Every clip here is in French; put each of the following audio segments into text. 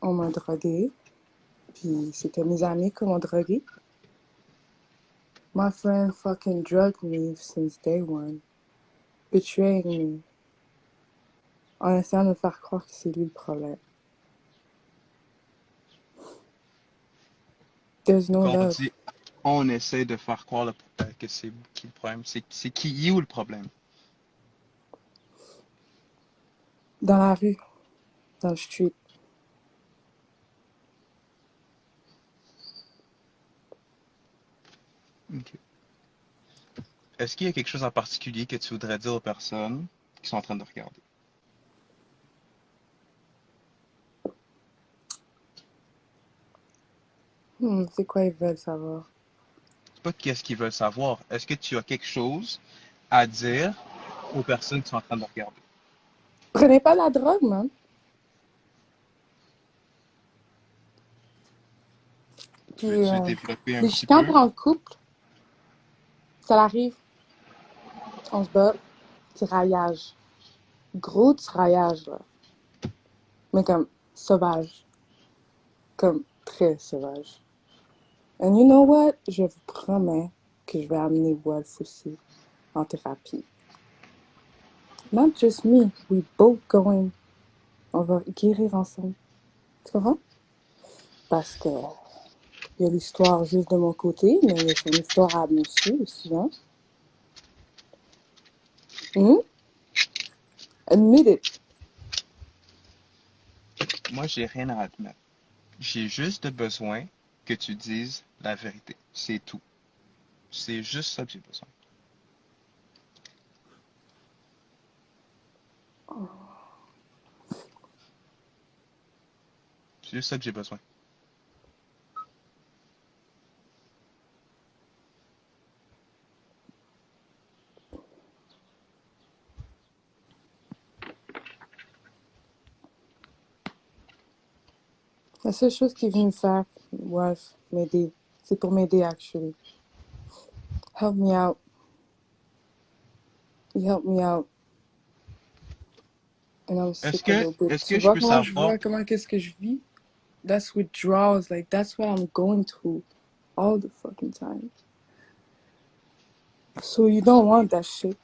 on m'a drogué. Puis c'était mes amis qui m'ont drogué. My friend fucking drugged me since day one. Betraying me. En essayant de me faire croire que c'est lui le problème. There's no Quand on love. dit on essaie de faire croire que c'est qui le problème, c'est qui où le problème? Dans la rue. Dans le street. Ok. Est-ce qu'il y a quelque chose en particulier que tu voudrais dire aux personnes qui sont en train de regarder? C'est quoi ils veulent savoir? C'est pas qu'est-ce qu'ils veulent savoir. Est-ce que tu as quelque chose à dire aux personnes qui sont en train de regarder? Prenez pas la drogue, man. Puis Veux-tu développer un les petit chicanes peu? pour un couple, ça arrive. On se bat. Tiraillage. Gros tiraillage, là. Mais comme sauvage. Comme très sauvage. And you know what? Je vous promets que je vais amener Wolf aussi en thérapie. Not just me. We both going. On va guérir ensemble. Tu comprends? Parce que il y a l'histoire juste de mon côté, mais il y a son histoire à monsieur aussi, hein? Hmm? Admit it. Moi, j'ai rien à admettre. J'ai juste besoin que tu dises la vérité. C'est tout. C'est juste ça que j'ai besoin. C'est juste ça que j'ai besoin. La seule chose qu'il est venu faire, Wolf, m'aider. C'est pour m'aider, actually. Help me out. He helped me out. And I'm sick a little bit. Est-ce Tu que je vois peux comment je savoir, vois, comment qu'est-ce que je vis? That's withdrawals. Like, that's what I'm going through all the fucking time. So you don't want that shit.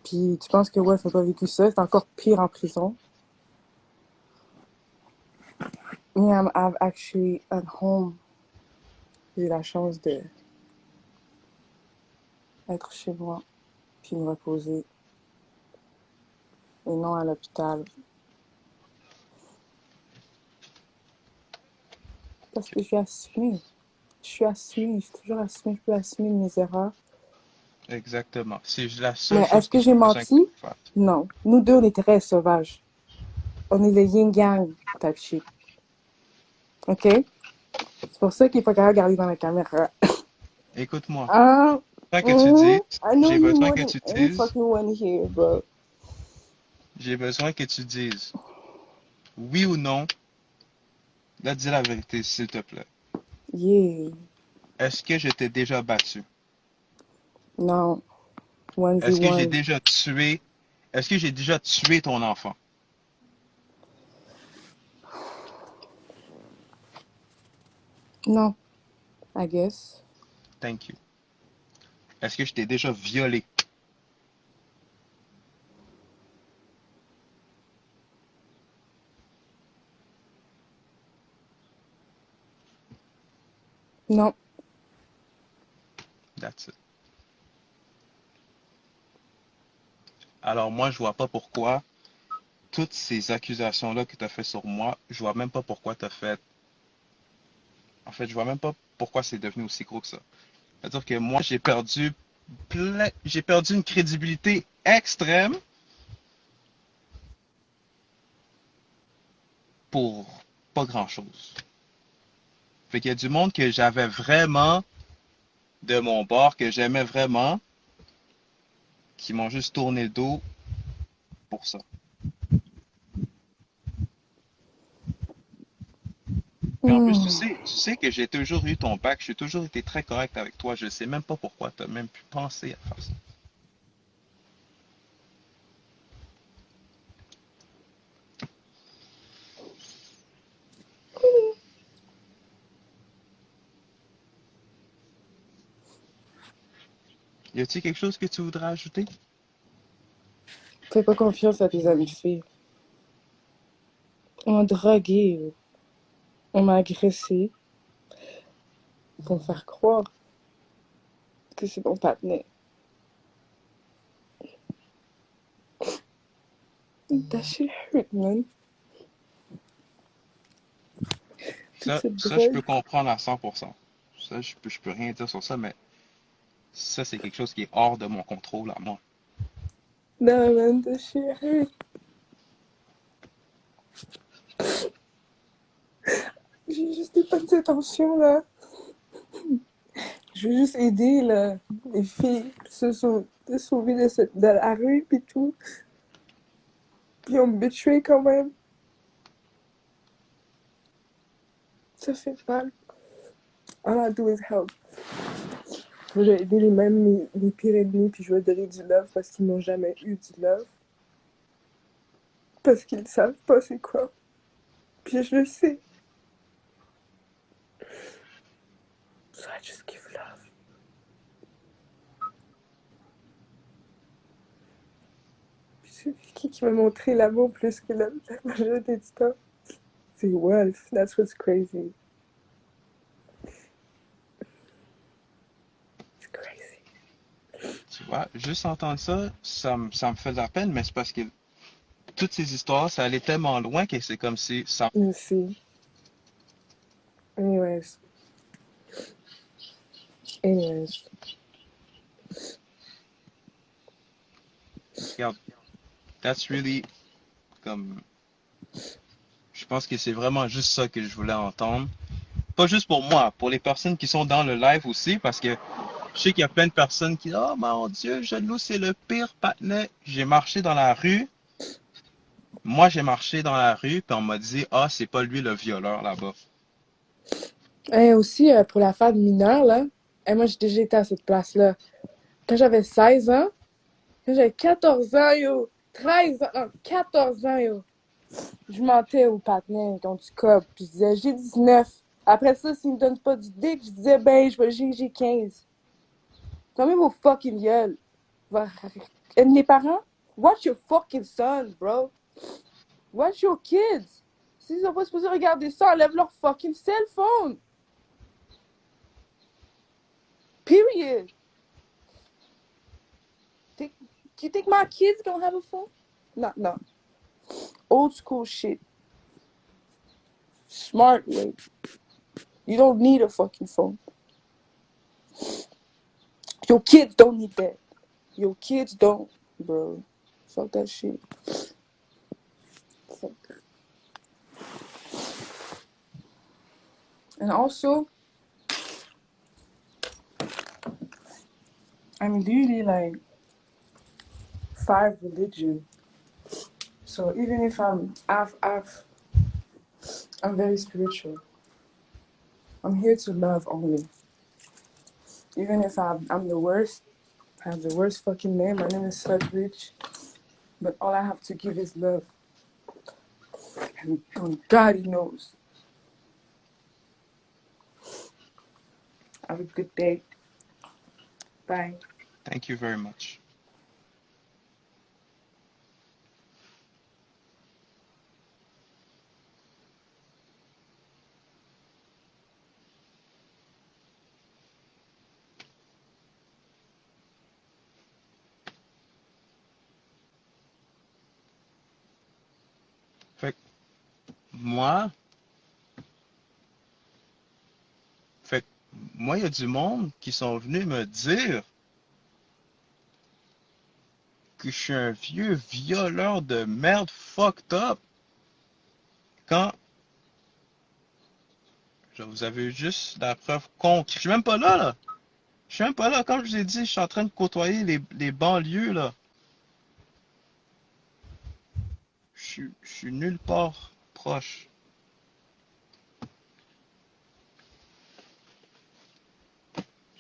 Puis tu penses que Wolf n'a pas vécu ça, c'est encore pire en prison. Me, I've actually at home. J'ai la chance de être chez moi, puis me reposer, et non à l'hôpital. Parce que je suis assumée. Je suis assumée, j'ai toujours assumé, je peux assumer mes erreurs. exactement, c'est la seule Mais chose est-ce que que j'ai j'ai besoin que tu menti? fasses. Non. Nous deux, on est très sauvages. On est le yin-yang type shit. OK? C'est pour ça qu'il faut qu'elle regarde dans la caméra. Écoute-moi. Ah, Besoin que tu dises, I know j'ai you besoin more que than tu any dises, fucking one here, bro. j'ai besoin que tu dises, oui ou non, là, dis la vérité, s'il te plaît. Yeah. Est-ce que je t'ai déjà battu? Non. Onesie Est-ce que j'ai one. déjà tué, est-ce que j'ai déjà tué ton enfant? Non. I guess. Thank you. Est-ce que je t'ai déjà violé? Non. That's it. Alors moi, je vois pas pourquoi toutes ces accusations-là que tu as fait sur moi, je vois même pas pourquoi tu as fait. En fait, je vois même pas pourquoi c'est devenu aussi gros que ça. C'est-à-dire que moi, j'ai perdu une crédibilité extrême pour pas grand-chose. Fait qu'il y a du monde que j'avais vraiment de mon bord, que j'aimais vraiment, qui m'ont juste tourné le dos pour ça. Puis en plus, Hmm. tu sais que j'ai toujours eu ton bac, j'ai toujours été très correct avec toi. Je sais même pas pourquoi tu as même pu penser à faire ça. Y a-t-il quelque chose que tu voudrais ajouter? Fais pas confiance à tes amis de filles. On m'a drogué, on m'a agressé pour me faire croire que c'est mon partenaire. That shit hurt, man. Toute Ça, cette ça, je drogue. peux comprendre à 100%. Ça, je peux rien dire sur ça, mais ça, c'est quelque chose qui est hors de mon contrôle à moi. Non, man, that shit hurt. J'ai juste des bonnes intentions, là. Je veux juste aider, là, les filles se sauver de la rue, puis tout. Puis on me betray quand même. Ça fait mal. All I do is help. Je vais aider les pires ennemis, puis je vais donner du love parce qu'ils n'ont jamais eu du love. Parce qu'ils ne savent pas c'est quoi. Puis je le sais. So I just give love. Puis c'est qui m'a montré l'amour plus que la majorité du temps? C'est Wolf. That's what's crazy. It's crazy. Tu vois, juste entendre ça, ça me fait de la peine, mais c'est parce que toutes ces histoires, ça allait tellement loin que c'est comme si ça. You see. Anyways. Anyways. Regarde, that's really comme. Je pense que c'est vraiment juste ça que je voulais entendre. Pas juste pour moi, pour les personnes qui sont dans le live aussi, parce que je sais qu'il y a plein de personnes qui disent, oh mon Dieu, Jaloux, c'est le pire patinet. J'ai marché dans la rue. Moi, j'ai marché dans la rue, puis on m'a dit, ah, c'est pas lui le violeur là-bas. Et aussi, pour la femme mineure, là, et moi, j'ai déjà été à cette place-là. Quand j'avais 16 ans, quand j'avais 14 ans, yo, 13 ans, non, 14 ans, yo, je mentais aux partenaires qui ont du cob, puis je disais, j'ai 19. Après ça, s'ils me donnent pas du dick, je disais, ben, j'ai 15. Fermez vos fucking gueules. Les parents, watch your fucking son, bro. Watch your kids. S'ils sont pas supposés regarder ça, enlève leur fucking cell phone. Period. Think, do you think my kids gonna have a phone? No, no. Old school shit. Smart way. You don't need a fucking phone. Your kids don't need that. Your kids don't, bro. Fuck that shit. Fuck that. And also, I'm really like 5 religion. So even if I'm very spiritual. I'm here to love only. Even if I'm the worst, I have the worst fucking name. My name is Sudrich. But all I have to give is love. And God, He knows. Have a good day. Bye. Thank you very much. Fait que moi, fait que moi, il y a du monde qui sont venus me dire que je suis un vieux violeur de merde fucked up quand vous avez juste la preuve concrète. Je suis même pas là, là. Je suis même pas là. Comme je vous ai dit, je suis en train de côtoyer les banlieues, là. Je suis nulle part proche.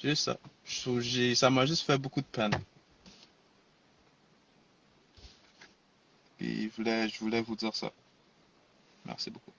Juste ça. Ça m'a juste fait beaucoup de peine. Puis je voulais vous dire ça. Merci beaucoup.